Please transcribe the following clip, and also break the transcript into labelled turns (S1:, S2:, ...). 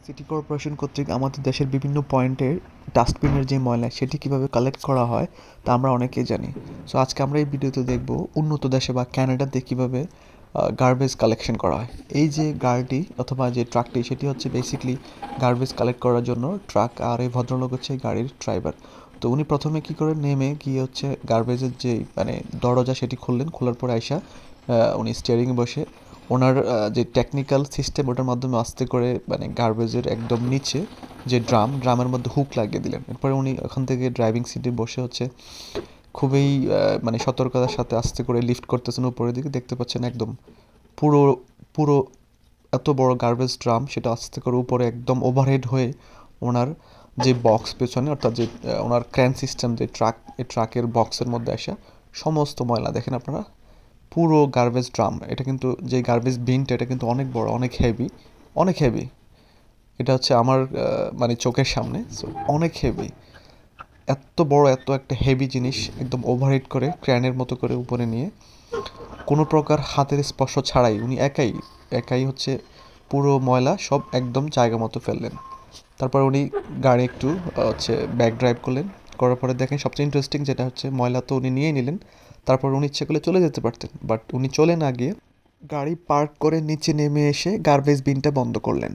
S1: City corporation কর্তৃক আমাদের দেশের বিভিন্ন পয়েন্টের ডাস্টবিনের যে ময়লা সেটি কিভাবে কালেক্ট করা হয় তা আমরা অনেকেই জানি। সো আজকে আমরা এই ভিডিওতে দেখব উন্নত দেশে বা ক্যানাডাতে কীভাবে গার্বেজ কালেকশন করা হয়। এই যে গাড়িটি অথবা যে ট্রাকটি সেটি হচ্ছে বেসিকলি গার্বেজ কালেক্ট করার জন্য ট্রাক, আর এই ভদ্রলোক হচ্ছে গাড়ির ড্রাইভার। তো উনি প্রথমে কী করে নেমে গিয়ে হচ্ছে গার্বেজের যে দরজা সেটি খুললেন, খোলার পরে আইসা উনি স্টিয়ারিংয়ে বসে ওনার যে টেকনিক্যাল সিস্টেম ওটার মাধ্যমে আস্তে করে গার্বেজের একদম নিচে যে ড্রামের মধ্যে হুক লাগিয়ে দিলেন। এরপরে উনি ওখান থেকে ড্রাইভিং সিটে বসে হচ্ছে খুবই সতর্কতার সাথে আস্তে করে লিফট করতেছেন উপরের দিকে। দেখতে পাচ্ছেন একদম পুরো পুরো এত বড় গার্বেজ ড্রাম সেটা আস্তে করে উপরে একদম ওভারহেড হয়ে ওনার যে বক্স পেছনে, অর্থাৎ যে ওনার ক্র্যান সিস্টেম যে এই ট্রাকের বক্সের মধ্যে আসা সমস্ত ময়লা দেখেন আপনারা, পুরো গার্বেজ ড্রাম। এটা কিন্তু যে গার্বেজ বিনটা এটা কিন্তু অনেক বড়, অনেক হেভি, অনেক হেভি। এটা হচ্ছে আমার চোখের সামনে, সো অনেক হেভি। এত বড় এত একটা হেভি জিনিস একদম ওভারহেড করে ক্র্যানের মতো করে উপরে নিয়ে কোনো প্রকার হাতের স্পর্শ ছাড়াই উনি একাই হচ্ছে পুরো ময়লা সব একদম জায়গা মতো ফেললেন। তারপর উনি গাড়ি একটু ব্যাক ড্রাইভ করলেন। করার পরে দেখেন সবচেয়ে ইন্টারেস্টিং যেটা হচ্ছে ময়লা তো উনি নিয়েই নিলেন। তারপর উনি ইচ্ছে করলে চলে যেতে পারতেন, বাট উনি চলে না গিয়ে গাড়ি পার্ক করে নিচে নেমে এসে গার্বেজ বিনটা বন্ধ করলেন।